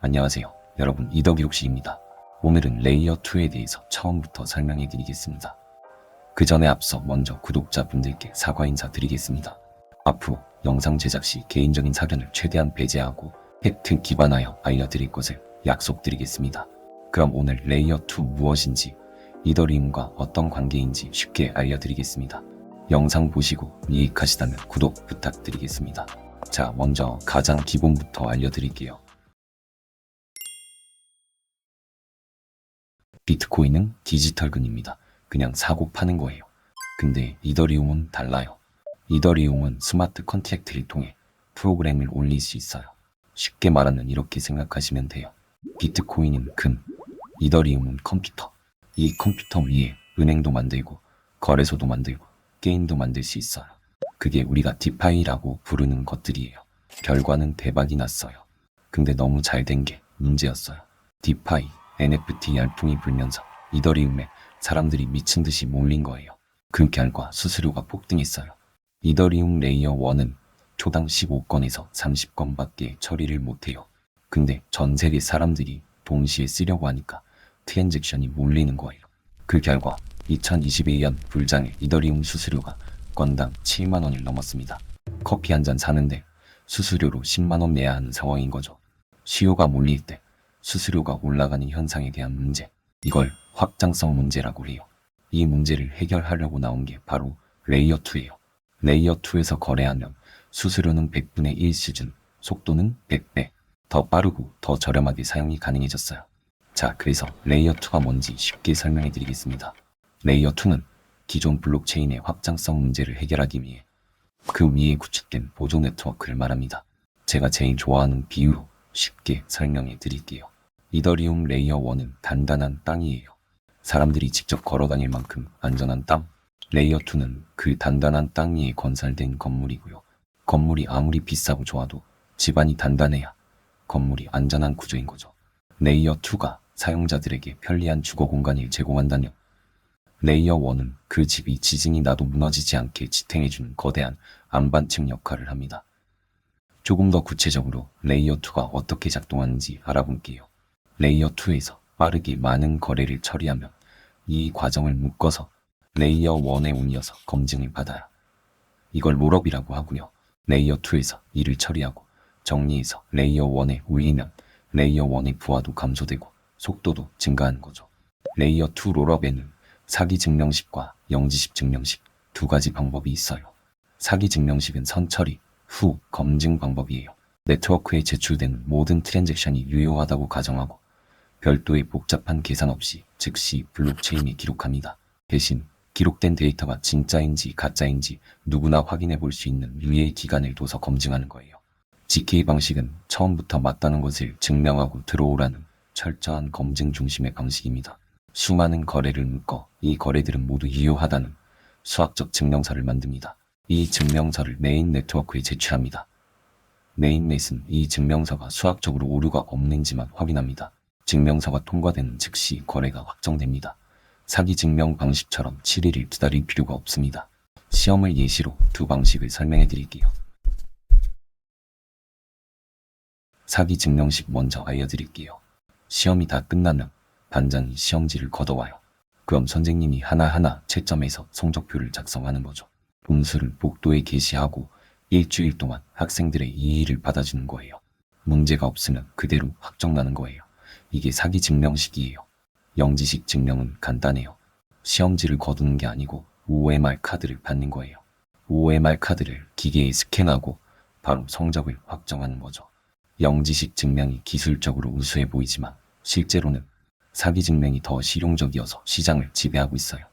안녕하세요. 여러분, 이덕이록시입니다. 오늘은 레이어2에 대해서 처음부터 설명해 드리겠습니다. 그 전에 앞서 먼저 구독자분들께 사과 인사드리겠습니다. 앞으로 영상 제작 시 개인적인 사견을 최대한 배제하고 팩트 기반하여 알려드릴 것을 약속드리겠습니다. 그럼 오늘 레이어2 무엇인지, 이더리움과 어떤 관계인지 쉽게 알려드리겠습니다. 영상 보시고 유익하시다면 구독 부탁드리겠습니다. 자, 먼저 가장 기본부터 알려드릴게요. 비트코인은 디지털금입니다. 그냥 사고 파는 거예요. 근데 이더리움은 달라요. 이더리움은 스마트 컨트랙트를 통해 프로그램을 올릴 수 있어요. 쉽게 말하면 이렇게 생각하시면 돼요. 비트코인은 금, 이더리움은 컴퓨터. 이 컴퓨터 위에 은행도 만들고 거래소도 만들고 게임도 만들 수 있어요. 그게 우리가 디파이라고 부르는 것들이에요. 결과는 대박이 났어요. 근데 너무 잘 된 게 문제였어요. 디파이, NFT 열풍이 불면서 이더리움에 사람들이 미친 듯이 몰린 거예요. 그 결과 수수료가 폭등했어요. 이더리움 레이어 1은 초당 15건에서 30건밖에 처리를 못해요. 근데 전 세계 사람들이 동시에 쓰려고 하니까 트랜잭션이 몰리는 거예요. 그 결과 2022년 불장의 이더리움 수수료가 건당 7만 원을 넘었습니다. 커피 한 잔 사는데 수수료로 10만 원 내야 하는 상황인 거죠. 수요가 몰릴 때 수수료가 올라가는 현상에 대한 문제, 이걸 확장성 문제라고 해요. 이 문제를 해결하려고 나온 게 바로 레이어2예요. 레이어2에서 거래하면 수수료는 100분의 1 수준, 속도는 100배, 더 빠르고 더 저렴하게 사용이 가능해졌어요. 자, 그래서 레이어2가 뭔지 쉽게 설명해 드리겠습니다. 레이어2는 기존 블록체인의 확장성 문제를 해결하기 위해 그 위에 구축된 보조 네트워크를 말합니다. 제가 제일 좋아하는 비유로 쉽게 설명해 드릴게요. 이더리움 레이어 1은 단단한 땅이에요. 사람들이 직접 걸어다닐 만큼 안전한 땅. 레이어 2는 그 단단한 땅 위에 건설된 건물이고요. 건물이 아무리 비싸고 좋아도 집안이 단단해야 건물이 안전한 구조인 거죠. 레이어 2가 사용자들에게 편리한 주거 공간을 제공한다면 레이어 1은 그 집이 지진이 나도 무너지지 않게 지탱해주는 거대한 안반층 역할을 합니다. 조금 더 구체적으로 레이어 2가 어떻게 작동하는지 알아볼게요. 레이어 2에서 빠르게 많은 거래를 처리하면 이 과정을 묶어서 레이어 1에 옮겨서 검증을 받아요. 이걸 롤업이라고 하고요. 레이어 2에서 이를 처리하고 정리해서 레이어 1에 올리면 레이어 1의 부하도 감소되고 속도도 증가하는 거죠. 레이어 2 롤업에는 사기 증명식과 영지식 증명식 두 가지 방법이 있어요. 사기 증명식은 선처리 후 검증 방법이에요. 네트워크에 제출된 모든 트랜잭션이 유효하다고 가정하고 별도의 복잡한 계산 없이 즉시 블록체인에 기록합니다. 대신 기록된 데이터가 진짜인지 가짜인지 누구나 확인해 볼 수 있는 유예의 기간을 둬서 검증하는 거예요. GK 방식은 처음부터 맞다는 것을 증명하고 들어오라는 철저한 검증 중심의 방식입니다. 수많은 거래를 묶어 이 거래들은 모두 유효하다는 수학적 증명서를 만듭니다. 이 증명서를 메인 네트워크에 제출합니다. 메인넷은 이 증명서가 수학적으로 오류가 없는지만 확인합니다. 증명서가 통과되는 즉시 거래가 확정됩니다. 사기 증명 방식처럼 7일을 기다릴 필요가 없습니다. 시험을 예시로 두 방식을 설명해 드릴게요. 사기 증명식 먼저 알려드릴게요. 시험이 다 끝나면 반장이 시험지를 걷어와요. 그럼 선생님이 하나하나 채점해서 성적표를 작성하는 거죠. 분수를 복도에 게시하고 일주일 동안 학생들의 이의를 받아주는 거예요. 문제가 없으면 그대로 확정나는 거예요. 이게 사기 증명식이에요. 영지식 증명은 간단해요. 시험지를 거두는 게 아니고 OMR 카드를 받는 거예요. OMR 카드를 기계에 스캔하고 바로 성적을 확정하는 거죠. 영지식 증명이 기술적으로 우수해 보이지만 실제로는 사기 증명이 더 실용적이어서 시장을 지배하고 있어요.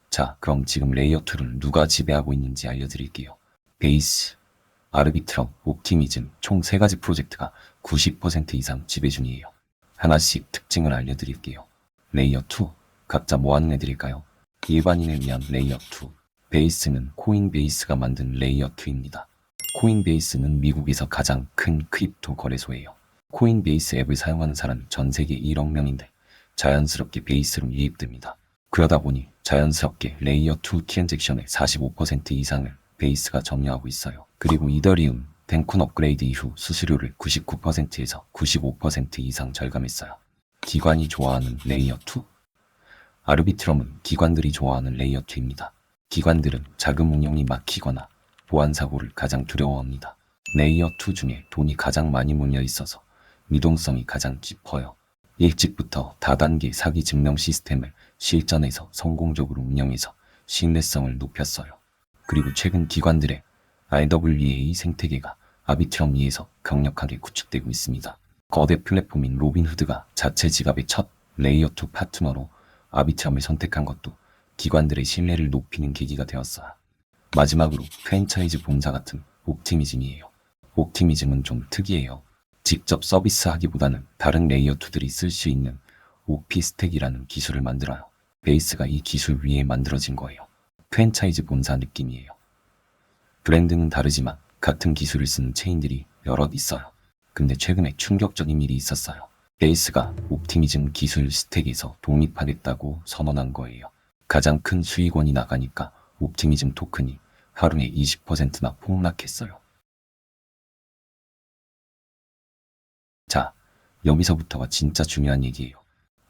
자, 그럼 지금 레이어2를 누가 지배하고 있는지 알려드릴게요. 베이스, 아르비트럼, 옵티미즘 총 3가지 프로젝트가 90% 이상 지배 중이에요. 하나씩 특징을 알려드릴게요. 레이어2, 각자 뭐 하는 애들일까요? 일반인을 위한 레이어2, 베이스는 코인베이스가 만든 레이어2입니다. 코인베이스는 미국에서 가장 큰 크립토 거래소예요. 코인베이스 앱을 사용하는 사람이 전 세계 1억 명인데 자연스럽게 베이스로 유입됩니다. 그러다 보니 자연스럽게 레이어2 트랜잭션의 45% 이상을 베이스가 점유하고 있어요. 그리고 이더리움, 덴쿤 업그레이드 이후 수수료를 99%에서 95% 이상 절감했어요. 기관이 좋아하는 레이어 2? 아르비트럼은 기관들이 좋아하는 레이어 2입니다. 기관들은 자금 운용이 막히거나 보안 사고를 가장 두려워합니다. 레이어 2 중에 돈이 가장 많이 몰려 있어서 유동성이 가장 깊어요. 일찍부터 다단계 사기 증명 시스템을 실전에서 성공적으로 운영해서 신뢰성을 높였어요. 그리고 최근 기관들의 RWA 생태계가 아비트럼 위에서 강력하게 구축되고 있습니다. 거대 플랫폼인 로빈후드가 자체 지갑의 첫 레이어 2 파트너로 아비트럼을 선택한 것도 기관들의 신뢰를 높이는 계기가 되었어요. 마지막으로 프랜차이즈 본사 같은 옵티미즘이에요. 옵티미즘은 좀 특이해요. 직접 서비스하기보다는 다른 레이어 2들이 쓸 수 있는 OP 스택이라는 기술을 만들어요. 베이스가 이 기술 위에 만들어진 거예요. 프랜차이즈 본사 느낌이에요. 브랜드는 다르지만 같은 기술을 쓰는 체인들이 여럿 있어요. 근데 최근에 충격적인 일이 있었어요. 베이스가 옵티미즘 기술 스택에서 독립하겠다고 선언한 거예요. 가장 큰 수익원이 나가니까 옵티미즘 토큰이 하루에 20%나 폭락했어요. 자, 여기서부터가 진짜 중요한 얘기예요.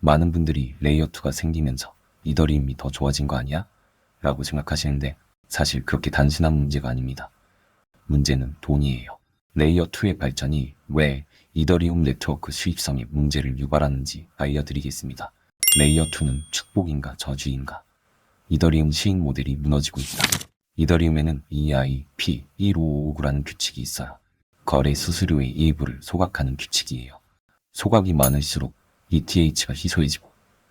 많은 분들이 레이어 2가 생기면서 이더리움이 더 좋아진 거 아니야? 라고 생각하시는데 사실 그렇게 단순한 문제가 아닙니다. 문제는 돈이에요. 레이어 2의 발전이 왜 이더리움 네트워크 수익성에 문제를 유발하는지 알려드리겠습니다. 레이어 2는 축복인가 저주인가? 이더리움 시인 모델이 무너지고 있다. 이더리움에는 EIP1559라는 규칙이 있어요. 거래 수수료의 일부를 소각하는 규칙이에요. 소각이 많을수록 ETH가 희소해지고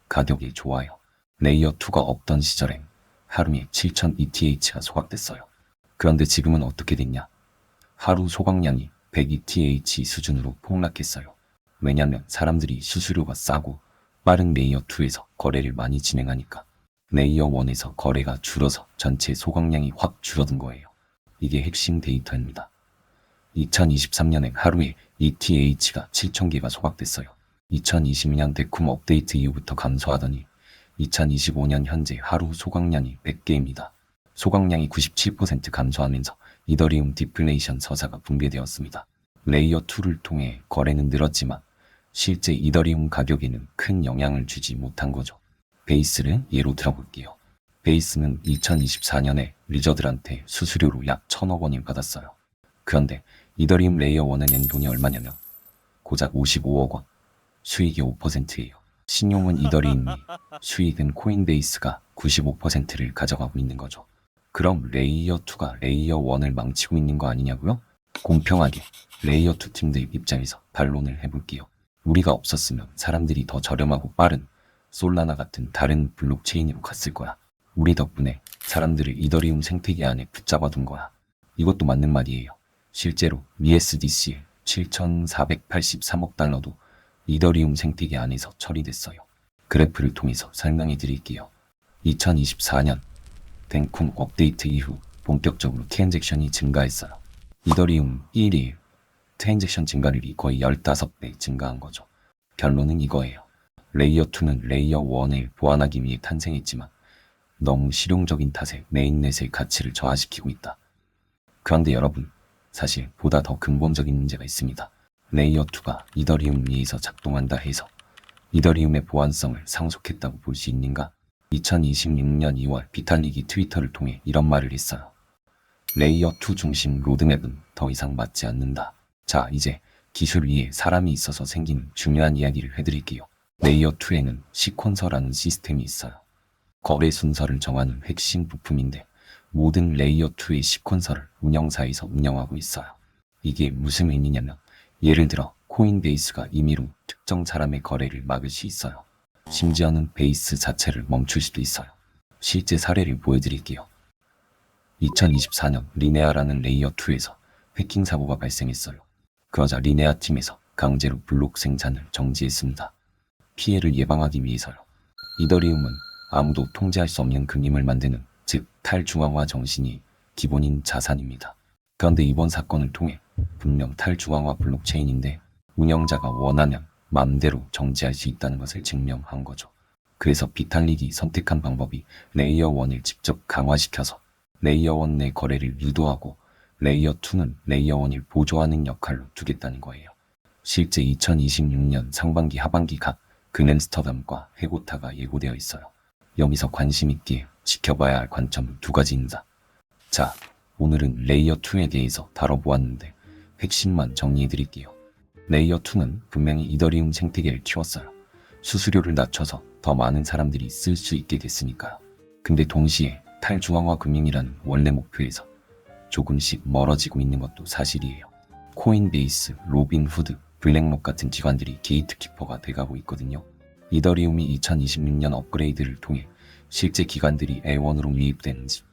가격이 좋아요. 레이어 2가 없던 시절엔 하루에 7000 ETH가 소각됐어요. 그런데 지금은 어떻게 됐냐? 하루 소각량이 100 ETH 수준으로 폭락했어요. 왜냐면 사람들이 수수료가 싸고 빠른 레이어 2에서 거래를 많이 진행하니까 레이어 1에서 거래가 줄어서 전체 소각량이 확 줄어든 거예요. 이게 핵심 데이터입니다. 2023년에 하루에 ETH가 7000개가 소각됐어요. 2020년 데쿰 업데이트 이후부터 감소하더니 2025년 현재 하루 소각량이 100개입니다. 소각량이 97% 감소하면서 이더리움 디플레이션 서사가 붕괴되었습니다. 레이어 2를 통해 거래는 늘었지만 실제 이더리움 가격에는 큰 영향을 주지 못한 거죠. 베이스를 예로 들어볼게요. 베이스는 2024년에 리저들한테 수수료로 약 1000억 원을 받았어요. 그런데 이더리움 레이어 1에 낸 돈이 얼마냐면 고작 55억 원, 수익이 5%예요. 신용은 이더리움이, 수익은 코인베이스가 95%를 가져가고 있는 거죠. 그럼 레이어 2가 레이어 1을 망치고 있는 거 아니냐고요? 공평하게 레이어 2 팀들 입장에서 반론을 해볼게요. 우리가 없었으면 사람들이 더 저렴하고 빠른 솔라나 같은 다른 블록체인으로 갔을 거야. 우리 덕분에 사람들을 이더리움 생태계 안에 붙잡아둔 거야. 이것도 맞는 말이에요. 실제로 USDC 7,483억 달러도 이더리움 생태계 안에서 처리됐어요. 그래프를 통해서 설명해 드릴게요. 2024년 덴쿰 업데이트 이후 본격적으로 트랜잭션이 증가했어요. 이더리움 1일 트랜잭션 증가율이 거의 15배 증가한 거죠. 결론은 이거예요. 레이어 2는 레이어 1을 보완하기 위해 탄생했지만 너무 실용적인 탓에 메인넷의 가치를 저하시키고 있다. 그런데 여러분, 사실 보다 더 근본적인 문제가 있습니다. 레이어 2가 이더리움 위에서 작동한다 해서 이더리움의 보안성을 상속했다고 볼 수 있는가? 2026년 2월 비탈릭이 트위터를 통해 이런 말을 했어요. 레이어 2 중심 로드맵은 더 이상 맞지 않는다. 자, 이제 기술 위에 사람이 있어서 생긴 중요한 이야기를 해드릴게요. 레이어 2에는 시퀀서라는 시스템이 있어요. 거래 순서를 정하는 핵심 부품인데 모든 레이어 2의 시퀀서를 운영사에서 운영하고 있어요. 이게 무슨 의미냐면 예를 들어 코인베이스가 임의로 특정 사람의 거래를 막을 수 있어요. 심지어는 베이스 자체를 멈출 수도 있어요. 실제 사례를 보여드릴게요. 2024년 리네아라는 레이어 2에서 해킹 사고가 발생했어요. 그러자 리네아 팀에서 강제로 블록 생산을 정지했습니다. 피해를 예방하기 위해서요. 이더리움은 아무도 통제할 수 없는 금융을 만드는, 즉 탈중앙화 정신이 기본인 자산입니다. 그런데 이번 사건을 통해 분명 탈중앙화 블록체인인데 운영자가 원하면 마음대로 정지할 수 있다는 것을 증명한 거죠. 그래서 비탈릭이 선택한 방법이 레이어 1을 직접 강화시켜서 레이어 1 내 거래를 유도하고 레이어 2는 레이어 1을 보조하는 역할로 두겠다는 거예요. 실제 2026년 상반기 하반기 각 근엠스터담과 헤고타가 예고되어 있어요. 여기서 관심 있게 지켜봐야 할 관점은 두 가지입니다. 자, 오늘은 레이어 2에 대해서 다뤄보았는데 핵심만 정리해드릴게요. 레이어 2는 분명히 이더리움 생태계를 키웠어요. 수수료를 낮춰서 더 많은 사람들이 쓸 수 있게 됐으니까요. 근데 동시에 탈중앙화 금융이라는 원래 목표에서 조금씩 멀어지고 있는 것도 사실이에요. 코인베이스, 로빈후드, 블랙록 같은 기관들이 게이트키퍼가 돼가고 있거든요. 이더리움이 2026년 업그레이드를 통해 실제 기관들이 L1으로 유입되는지,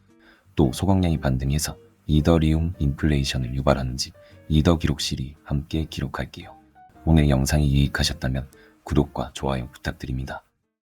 또 소각량이 반등해서 이더리움 인플레이션을 유발하는지 이더 기록실이 함께 기록할게요. 오늘 영상이 유익하셨다면 구독과 좋아요 부탁드립니다.